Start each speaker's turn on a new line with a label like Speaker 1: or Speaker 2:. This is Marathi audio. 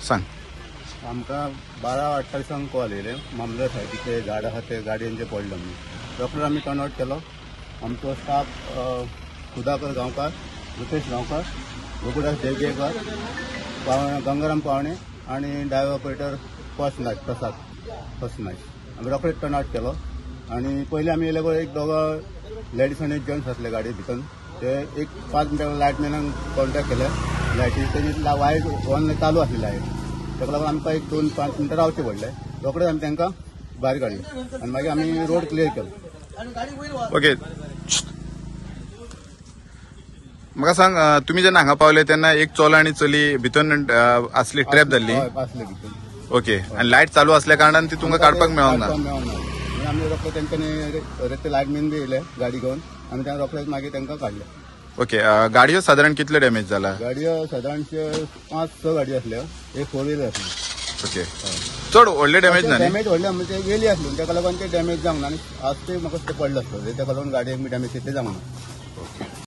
Speaker 1: सांग.
Speaker 2: आमकां 12:28 कॉल येयले मामलेदार सायडीचे झाड आहा ते गाडयेन जे पडले म्हणून. रोखडो आमी टर्न आउट केलो. आमचो स्टाफ सुधाकर गांवकार, रुपेश गांवकार, गोकुळदास जयजयकार, गंगाराम पावणे आणि ड्रायव्हर ऑपरेटर फर्स्ट नायक प्रसाद फर्स्ट नायक. आमी रोखडेच टर्न आउट केलो आणि पयलीं आमी येयले एक दोगो लेडीज आनी जेंट्स आसले गाडये भितर. ते एक 5 मिनटां लायटमॅनाक कॉन्टेक्ट केले. लायटी तेजी वायट ऑन चालू आसली लायट. ताका लागून आमकां एक 2-5 मिनटां रावचें पडलें. रोखडेच आमी तांकां भायर काडली आनी मागीर आमी रोड क्लियर केलो.
Speaker 1: ओके, म्हाका सांग, तुम्ही जेन्ना हांगा पावले तेन्ना एक चलो आनी चली भितर आसली, ट्रॅप जाल्ली.
Speaker 2: आसले भितर.
Speaker 1: ओके, आनी लायट चालू असल्या कारणान ती तुमकां काडपाक मेळोंक ना.
Speaker 2: आमी रोखडे तेंच्यांनी लायटमॅन बी येयले गाडी घेवन आमी तांकां रोखडेच मागीर तांकां काडले.
Speaker 1: ओके, गाडयो साधारण कितले डॅमेज जाला?
Speaker 2: गाडयो साधारणशे 5-6 गाडयो आसल्यो. एक 4 व्हिलर आसली.
Speaker 1: ओके, चड व्हडले डॅमेज ना?
Speaker 2: डॅमेज व्हडले म्हणजे गेली आसली ताका लागून ते डॅमेज जावंक ना. आनी आज ते म्हाका ते पडले आसले ताका लागून गाडयेक बी डॅमेज तितले जावंक ना.